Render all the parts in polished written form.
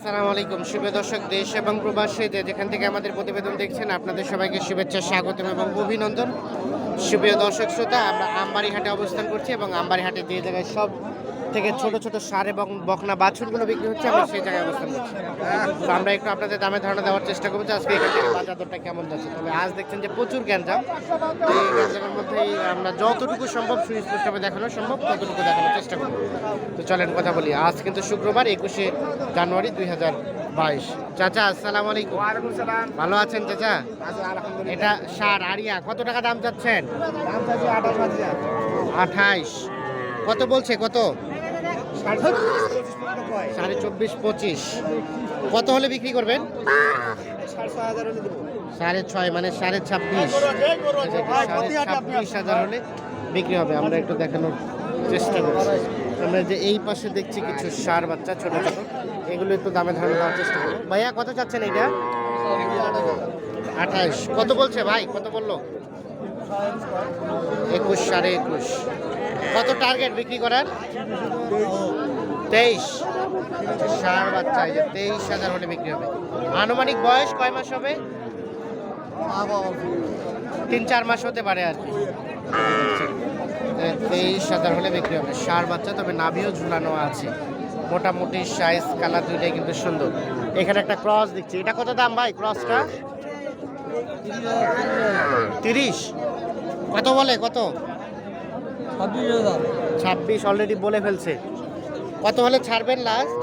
আসসালামু আলাইকুম সুপ্রিয় দর্শক, দেশ এবং প্রবাসে যে যেখান থেকে আমাদের প্রতিবেদন দেখছেন আপনাদের সবাইকে শুভেচ্ছা, স্বাগতম এবং অভিনন্দন। সুপ্রিয় দর্শক শ্রোতা, আমরা আমবাড়ি হাটে অবস্থান করছি এবং আমবাড়ি হাটে যে জায়গায় সব থেকে ছোট ছোট সার এবং বকনা বাছুরগুলো বিক্রি হচ্ছে, আমরা সেই জায়গায় অবস্থান করছি। তো আমরা একটু আপনাদের দামে ধারণা দেওয়ার চেষ্টা করবো যে আজকে এখান থেকে বাজার দরটা কেমন যাচ্ছে। তবে আজ দেখছেন যে প্রচুর গ্যাঞ্জাম, এই গ্যাঞ্জামের মধ্যেই আমরা যতটুকু সম্ভব সুস্পষ্টভাবে দেখানো সম্ভব ততটুকু দেখানোর চেষ্টা করব। তো চলেন কথা বলি। আজ কিন্তু শুক্রবার 21শে জানুয়ারি 2022। চাচা আসসালামু আলাইকুম। ওয়ালাইকুম সালাম। ভালো আছেন চাচা? আলহামদুলিল্লাহ। এটা সার আরিয়া, কত টাকা দাম চাচ্ছেন? দাম চাইছি 28,000। 28। কত বলছে? কত? 24.5 25। কত হলে বিক্রি করবেন? 6,500 হলে দেবো। 6.5 মানে 26.5। 26,500 হলে বিক্রি হবে। আমরা একটু দেখানোর চেষ্টা করছি। আমরা যে এই পাশে দেখছি কিছু সার বাচ্চা ছোট ছোট, এগুলো একটু দামে ধারণা দেওয়ার চেষ্টা করবো। ভাইয়া কত চাচ্ছেন এইটা? 28। কত বলছে ভাই? কত বললো? 21 21.5। কত টার্গেট বিক্রি করার? 23। সার বাচ্চা, এই যে 23,000 হলে বিক্রি হবে। আনুমানিক বয়স কয় মাস হবে? 3-4 মাস হতে পারে আর কি। 23,000 হলে বিক্রি হবে সার বাচ্চা। তবে নাভিও ঝুলানো আছে, মোটামুটি সাইজ কালার দুইটাই কিন্তু সুন্দর। এখানে একটা ক্রস দেখছি, এটা কত দাম ভাই? ক্রসটা 30। কত বলে? কত? 26 অলরেডি বলে ফেলছে। কত হলে ছাড়বেন লাস্ট?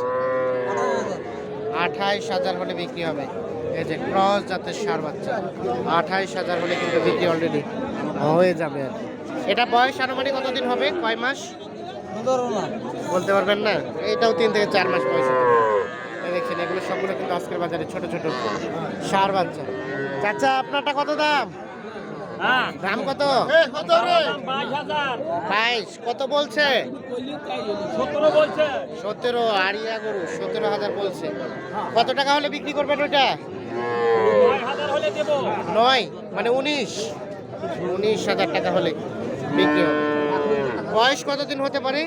28,000 হলে বিক্রি হবে। এই যে ক্রস জাতের সার বাচ্চা, 28,000 হলে কিন্তু বিক্রি অলরেডি হয়ে যাবে আর কি। এটা বয়স আনুমানিক কতদিন হবে? কয় মাস বলতে পারবেন না? এইটাও 3 থেকে 4 মাস বয়স হতে পারে। এই দেখছেন, এগুলো সবগুলো কিন্তু আজকের বাজারে ছোট ছোট সার বাচ্চা। চাচা আপনারটা কত দাম? দাম কত? 22। কত বলছে? 17। আরিয়া গরু 17,000 বলছে। কত টাকা হলে বিক্রি করবেন ওইটা? 9 মানে 19,000 টাকা হলে বিক্রি হবে। বয়স কতদিন হতে পারে?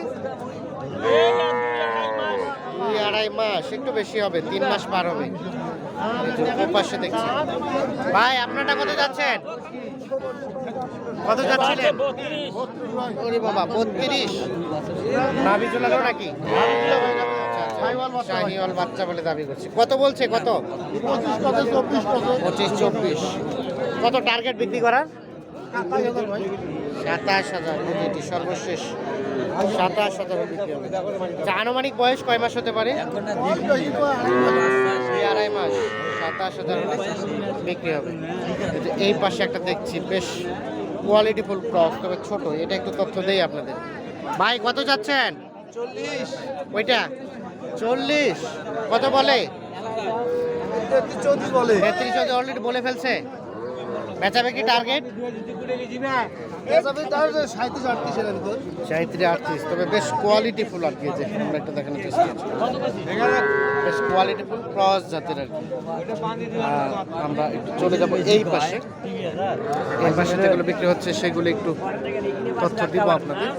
2-2.5 মাস, একটু বেশি হবে, 3 মাস পার হবে। পাশে দেখছি ভাই, আপনারটা কত যাচ্ছেন? কত যাচ্ছিলেন? ওরে বাবা, 32। নাভি ঝোলানো নাকি? শাহিওয়াল বাচ্চা বলে দাবি করছে। কত বলছে? কত? 25-24। কত টার্গেট বিক্রি করার? 27,000। এটি সর্বশেষ 27,000 বিক্রি হবে। আনুমানিক বয়স কয় মাস হতে পারে? 2-2.5 মাস। 27,000 হলে বিক্রি হবে। এই পাশে একটা দেখছি বেশ কোয়ালিটিফুল ক্রস, তবে ছোট। এটা একটু তথ্য দেই আপনাদের। ভাই কত যাচ্ছেন? 40। ওইটা 40। কত বলে? 34 বলে। 33 অলরেডি বলে ফেলছে। বেচাবে কি টার্গেট? 37-38। তবে বেশ কোয়ালিটিফুল আর কি। যে আমরা একটা দেখানোর চেষ্টা করছি, বেশ কোয়ালিটিফুল ক্রস জাতের আর কি। আর আমরা একটু চলে যাবো এই পাশে। এই পাশে যেগুলো বিক্রি হচ্ছে সেগুলো একটু তথ্য দিব আপনাদের।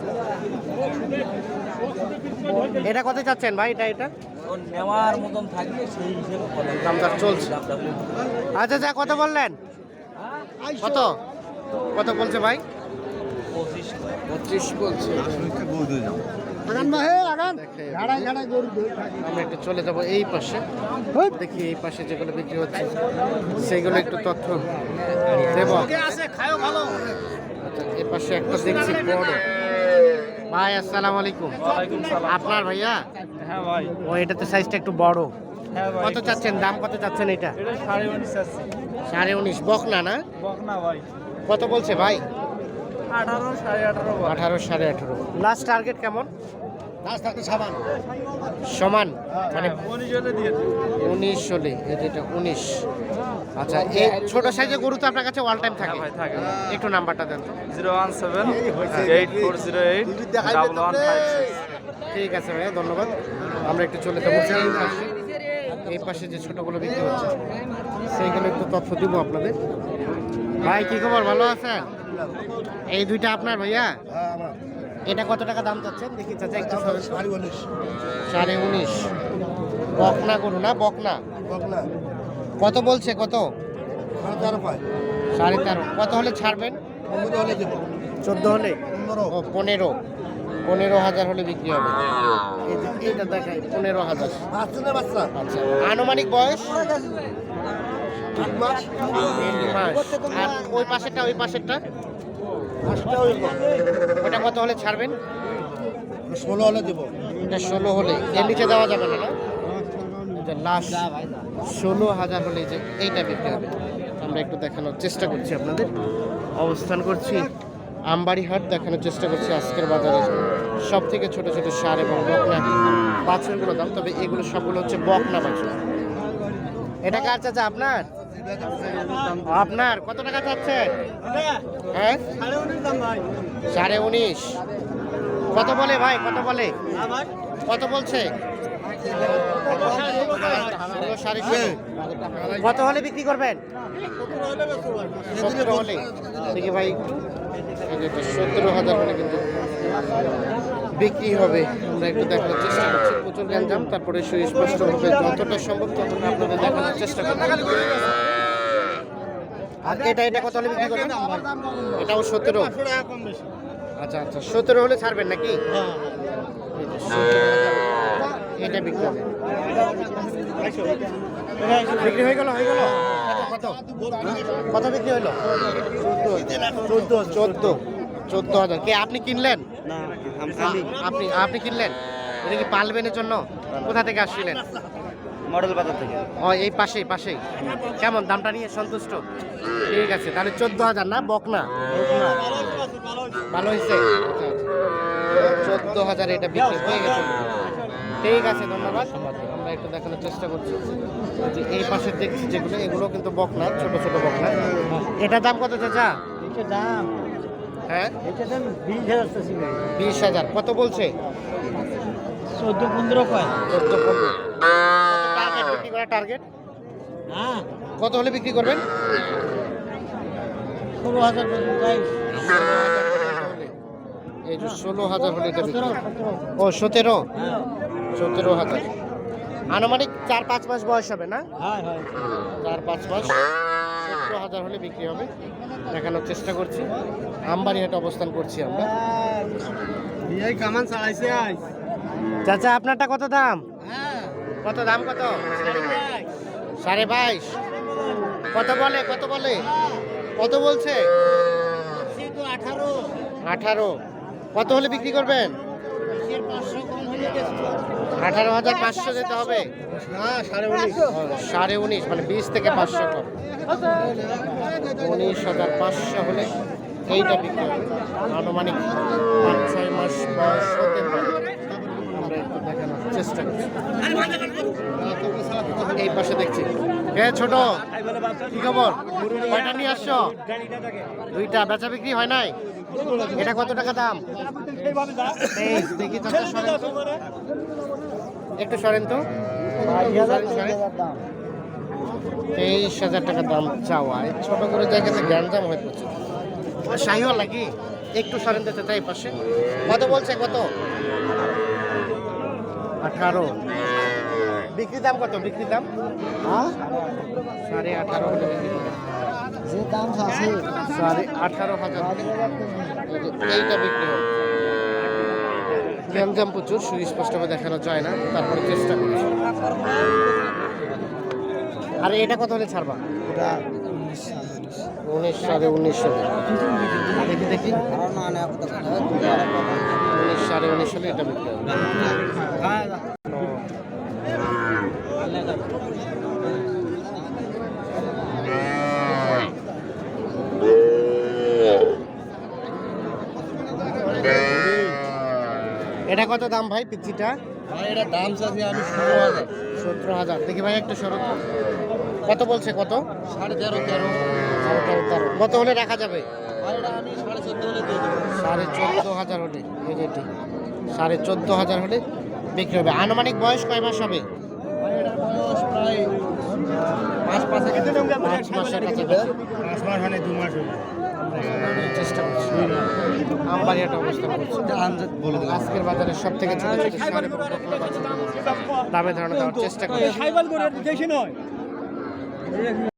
এটা কত চাচ্ছেন ভাই? এটা নেওয়ার মতন থাকবে সেই হিসেবে দামদার চলছে। আচ্ছা যা কত বললেন? কত কত বলছে ভাই? 25 বলছে। আমরা একটু চলে যাব এই পাশে, দেখি এই পাশে যেগুলো বিক্রি হচ্ছে সেগুলো একটু তথ্য দেব। আচ্ছা, এই পাশে একটা দেখছি বড় ভাই। আসসালামু আলাইকুম। আপনার ভাইয়া? হ্যাঁ ভাই। ও, এটাতে সাইজটা একটু বড়। হ্যাঁ ভাই। কত চাচ্ছেন? দাম কত চাচ্ছেন এটা? 19.5 আছে। 19.5 বকনা না? বকনা ভাই। কত বলছে ভাই? 18 18.5 বলে। 18 18.5। লাস্ট টার্গেট কেমন? লাস্ট থাকতে সাবান। সমান মানে 19 হলে দিয়ে দিন। 19 হলে। এটা 19। আচ্ছা, এই ছোট সাইজের গরু তো আপনার কাছে অল টাইম থাকে? ভাই থাকে। একটু নাম্বারটা দেন তো। 017-8408-1156। ঠিক আছে ভাইয়া, ধন্যবাদ। আমরা একটু চলে যাবো এই পাশে। এই পাশে যে ছোটগুলো বিক্রি হচ্ছে সেইগুলো একটু তথ্য দিব আপনাদের। ভাই কি খবর? ভালো আছেন? এই দুইটা আপনার ভাইয়া? এটা কত টাকা দাম চাচ্ছেন? দেখি চাচা একটু 19.5। বকনা গরু না বকনা বকনা কত বলছে কত 13.5 পায় 13.5 কত হলে ছাড়বেন 15 হলে দেবো 14 হলে 15 ও 15,000 হলে বিক্রি হবে এই যে এটা দেখাই 15,000 বাচ্চা না বাচ্চা আচ্ছা আনুমানিক বয়স 8 মাস 3 মাস আর ওই পাশেরটা মাসটা হইব ওটা কত হলে ছাড়বেন 16 হলে দেবো এটা 16 হলে এর নিচে দেওয়া যাবে না না এটা লাস্ট 16,000 হলে যে এইটা বিক্রি হবে আমরা একটু দেখানোর চেষ্টা করছি আপনাদের অবস্থান করছি আমবাড়ি হাট দেখানোর চেষ্টা করছি আজকের বাজারে সব থেকে ছোট ছোট সার এবং বকনা বাছুরগুলো দাম তবে এগুলো সবগুলো হচ্ছে বকনা বাছুর এটা কার চাচা আপনার আপনার কত টাকা চাচ্ছেন হ্যাঁ 19.5 কত বলে ভাই কত বলে কত বলছে 16.5 কত হলে বিক্রি করবেন 17 হলে দেখি ভাই একটু এই যে 17,000 হলে কিন্তু বিক্রি হবে আমরা একটু দেখানোর চেষ্টা করছি প্রচুর গ্যাঞ্জাম তারপরে সুস্পষ্টভাবে যতটা সম্ভব ততটা আপনাদের দেখানোর চেষ্টা করছি আর এটা কত হলে বিক্রি করবেন এটাও 17 আচ্ছা আচ্ছা 17 হলে ছাড়বেন নাকি এই যে 17,000 এটা বিক্রি হবে বিক্রি হয়ে গেল কত কত বিক্রি হলো 14,000 কে আপনি কিনলেন আপনি কিনলেন এটা কি পালবেনের জন্য কোথা থেকে আসছিলেন মডেল বাজার থেকে ও এই পাশেই কেমন দামটা নিয়ে সন্তুষ্ট ঠিক আছে তাহলে 14,000 না বকনা ভালো হয়েছে 14,000 এটা বিক্রি হয়ে গেছে ঠিক আছে ধন্যবাদ আমরা একটু দেখানোর চেষ্টা করছি যে এই পাশে দেখছি যেগুলো এগুলো কিন্তু বকনা ছোট ছোট বকনা এটার দাম কত চাচা দাম হ্যাঁ এটা দাম 20,000 20,000 কত বলছে 14-15 পায় 14-15 টার্গেট বিক্রি করার টার্গেট হ্যাঁ কত হলে বিক্রি করবেন 16,000 এই যে 16,000 হলে এটা বিক্রি ও 17,000 আনুমানিক 4-5 মাস বয়স হবে না হ্যাঁ হ্যাঁ 4-5 মাস 17,000 হলে বিক্রি হবে দেখানোর চেষ্টা করছি আমবাড়ি হাটে অবস্থান করছি আমরা এই কামান চালাইছে আজ চাচা আপনারটা কত দাম হ্যাঁ কত দাম কত 22.5 কত বলে কত বলছে 18 কত হলে বিক্রি করবেন 18,500 দিতে হবে না 19.5 19.5 মানে 20 থেকে 500 কম 19,500 হলে এইটা বিক্রি হবে আনুমানিক 5-6 মাস বয়স হতে পারে আমরা একটু দেখানোর চেষ্টা করছি এই পাশে দেখছি ছোট কি খবর কয়টা নিয়ে আসছো দুইটা বেচা বিক্রি হয় নাই এটা কত টাকা দাম দেখি চাচা সরেন তো। একটু সরেন তো 23,000 টাকা দাম চাওয়া এই ছোট করে জায়গাতে গ্যাঞ্জাম হয়ে পড়ছে শাহিওয়াল নাকি একটু সরেন দিতে চাই পাশে কত বলছে কত 18 বিক্রি দাম কত বিক্রি দাম 18.5 হলে বিক্রি করবে যে দাম আছে 18,500 এইটা বিক্রি হবে গ্যাঞ্জাম প্রচুর সুস্পষ্টভাবে দেখানো যায় না তারপরে চেষ্টা করছি আর এটা কত হলে ছাড়বা এটা 19,500 দেখি 19,500 হলে এটা বিক্রি হবে এটা কত দাম ভাই পিচ্ছিটা এটা দাম চাচ্ছি আমি 17,000 দেখি ভাই একটু শরৎ কত বলছে কত 13.5 কত হলে রাখা যাবে আমি 14.5 হলে দিয়ে দেবো 14,500 হলে এই যে এটি 14,500 হলে বিক্রি হবে আনুমানিক বয়স কয় মাস হবে প্রায় 5 মাসের কাছাকাছি 5 মাসের কাছাকাছি 5 মাস মানে 2 মাস হবে চেষ্টা করছি আমবাড়ি হাটে অবস্থান করছি বলে দিলাম আজকের বাজারে সব থেকে ছোট ছোট ষাঁড় এবং বকনা বাছুর দামে ধারণা দেওয়ার চেষ্টা করছি